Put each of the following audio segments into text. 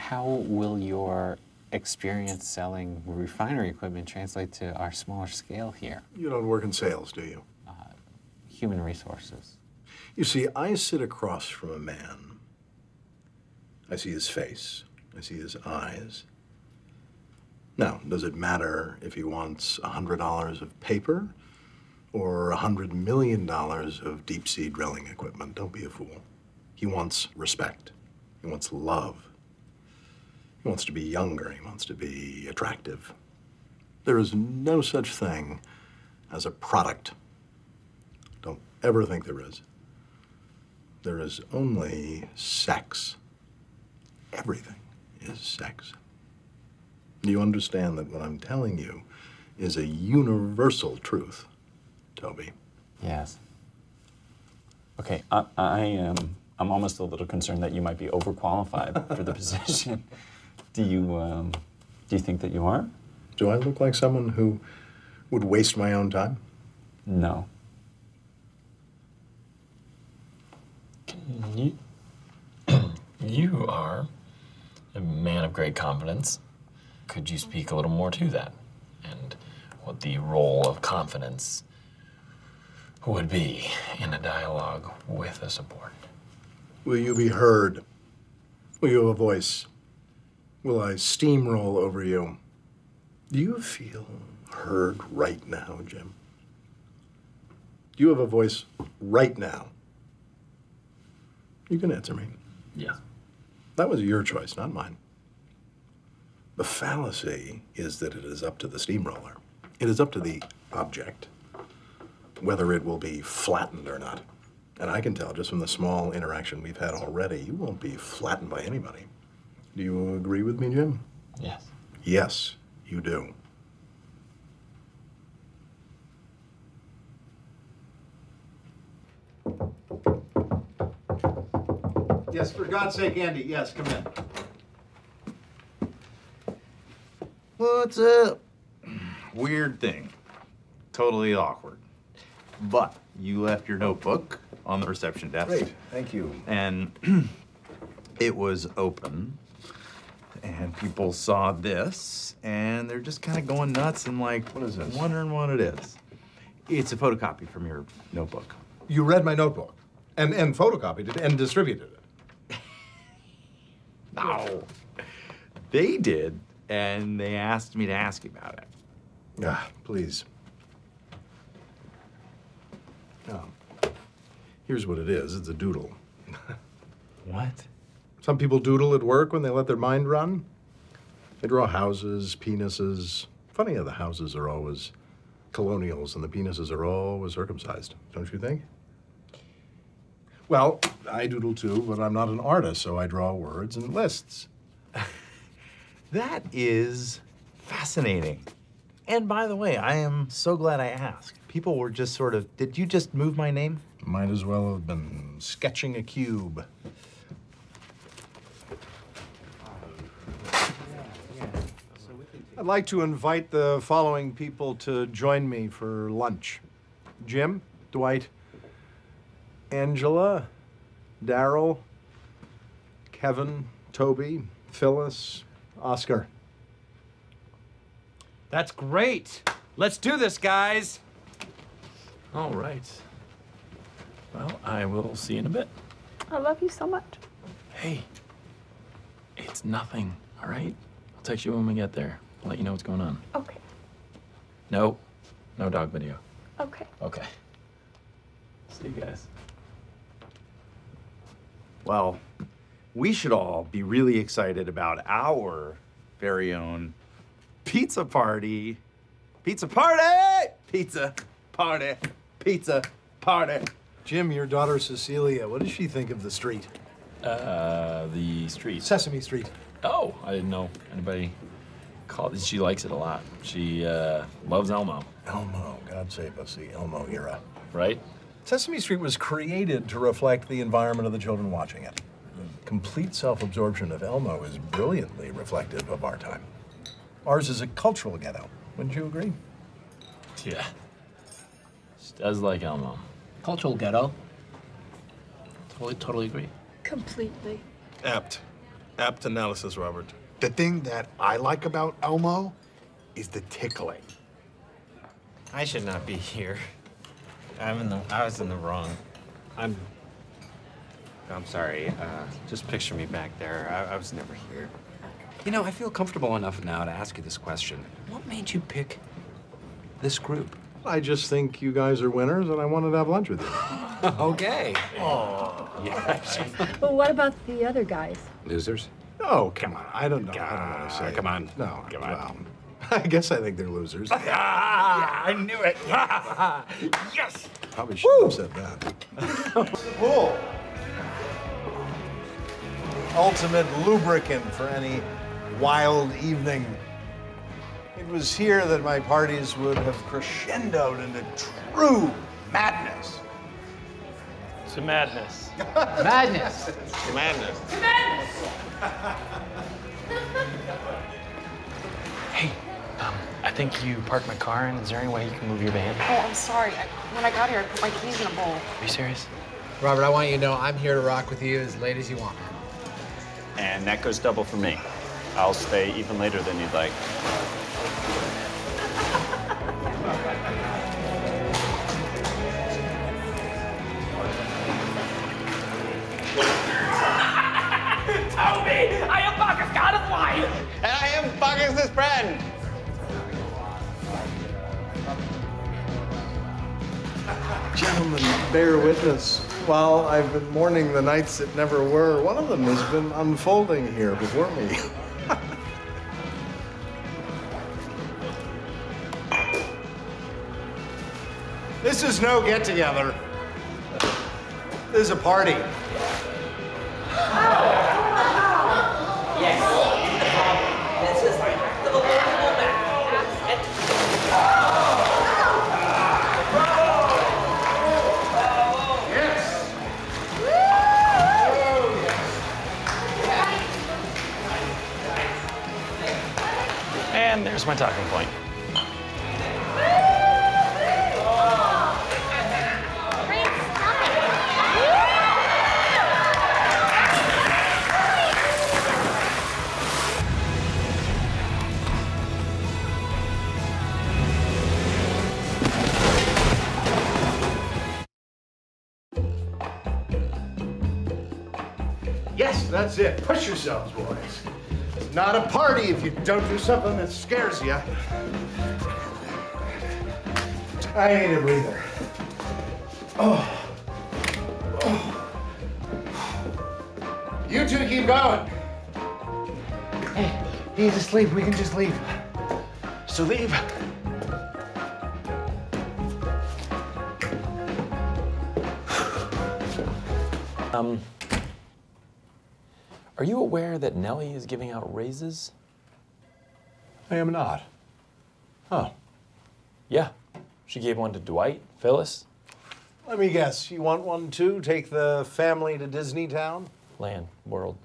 How will your experience selling refinery equipment translate to our smaller scale here? You don't work in sales, do you? Human resources. You see, I sit across from a man. I see his face. I see his eyes. Now, does it matter if he wants $100 of paper or $100 million of deep-sea drilling equipment? Don't be a fool. He wants respect. He wants love. He wants to be younger. He wants to be attractive. There is no such thing as a product. Don't ever think there is. There is only sex. Everything is sex. Do you understand that what I'm telling you is a universal truth, Toby? Yes. Okay, I'm almost a little concerned that you might be overqualified for the position. Do you think that you are? Do I look like someone who would waste my own time? No. You are a man of great confidence. Could you speak a little more to that? And what the role of confidence would be in a dialogue with a subordinate? Will you be heard? Will you have a voice? Will I steamroll over you? Do you feel heard right now, Jim? Do you have a voice right now? You can answer me. Yeah. That was your choice, not mine. The fallacy is that it is up to the steamroller. It is up to the object whether it will be flattened or not. And I can tell just from the small interaction we've had already, you won't be flattened by anybody. Do you agree with me, Jim? Yes. Yes, you do. Yes, for God's sake, Andy, yes, come in. What's up? Weird thing. Totally awkward. But you left your notebook on the reception desk. Great, thank you. And it was open. And people saw this, and they're just kind of going nuts and like, what is this? Wondering what it is. It's a photocopy from your notebook. You read my notebook and photocopied it and distributed it. No. They did, and they asked me to ask you about it. Ah, please. Now, here's what it is. It's a doodle. What? Some people doodle at work when they let their mind run. They draw houses, penises. Funny how the houses are always colonials and the penises are always circumcised, don't you think? Well, I doodle too, but I'm not an artist, so I draw words and lists. That is fascinating. And by the way, I am so glad I asked. People were just sort of, did you just move my name? Might as well have been sketching a cube. I'd like to invite the following people to join me for lunch. Jim, Dwight, Angela, Daryl, Kevin, Toby, Phyllis, Oscar. That's great. Let's do this, guys. All right. Well, I will see you in a bit. I love you so much. Hey, it's nothing, all right? I'll text you when we get there. I'll let you know what's going on. Okay. No dog video. Okay. Okay. See you guys. Well, we should all be really excited about our very own pizza party. Pizza party! Pizza party. Pizza party. Jim, your daughter Cecilia, what does she think of the street? The street. Sesame Street. Oh, I didn't know anybody called it. She likes it a lot. She loves Elmo. Elmo, God save us, the Elmo era. Right? Sesame Street was created to reflect the environment of the children watching it. The complete self-absorption of Elmo is brilliantly reflective of our time. Ours is a cultural ghetto. Wouldn't you agree? Yeah. She does like Elmo. Cultural ghetto. Totally agree. Completely. Apt. Apt analysis, Robert. The thing that I like about Elmo is the tickling. I should not be here. I was in the wrong. I'm sorry. Just picture me back there. I was never here. You know, I feel comfortable enough now to ask you this question. What made you pick this group? I just think you guys are winners, and I wanted to have lunch with you. Okay. Oh, yes. Well, what about the other guys? Losers? Oh, come on. I don't know. I don't want to say. Come on. No. Come on. Well, I guess I think they're losers. I knew it. Yes. Probably shouldn't have said that. Pool. Ultimate lubricant for any wild evening. It was here that my parties would have crescendoed into true madness. To madness. Madness. Madness. Hey, I think you parked my car in. Is there any way you can move your van? Oh, I'm sorry. When I got here, I put my keys in a bowl. Are you serious? Robert, I want you to know I'm here to rock with you as late as you want. And that goes double for me. I'll stay even later than you'd like. Toby! I am Bacchus, god of life! And I am Bacchus' friend. Gentlemen, bear witness. While I've been mourning the nights that never were, one of them has been unfolding here before me. This is no get-together. This is a party. And there's my talking point. Yes, that's it. Push yourselves, boys. It's not a party if you don't do something that scares you. I need a breather. Oh. You two keep going. Hey, he's asleep. We can just leave. So leave. Are you aware that Nellie is giving out raises? I am not. Huh. Yeah. She gave one to Dwight, Phyllis, Let me guess. You want one too? Take the family to Disney Town? Land, World.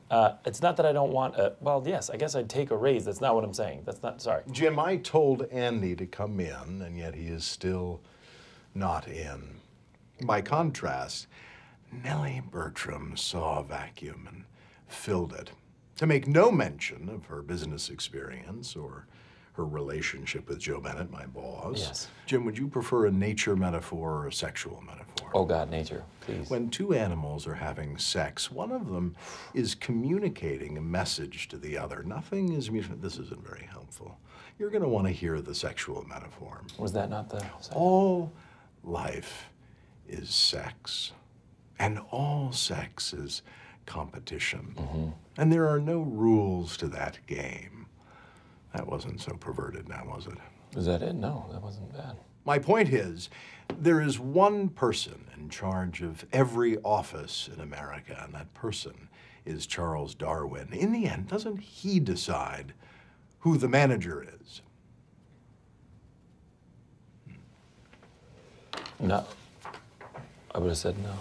It's not that I don't want a, well, yes, I guess I'd take a raise. That's not what I'm saying. That's not, sorry. Jim, I told Andy to come in, and yet he is still not in. By contrast, Nellie Bertram saw a vacuum and filled it, to make no mention of her business experience or her relationship with Joe Bennett, my boss. Yes. Jim, would you prefer a nature metaphor or a sexual metaphor? Oh, God, nature, please. When two animals are having sex, one of them is communicating a message to the other. Nothing is, this isn't very helpful. You're going to want to hear the sexual metaphor. Was that not the... All life is sex, and all sex is competition. Mm-hmm. And there are no rules to that game. That wasn't so perverted now, was it? Was that it? No, that wasn't bad. My point is, there is one person in charge of every office in America, and that person is Charles Darwin. In the end, doesn't he decide who the manager is? No. I would have said no.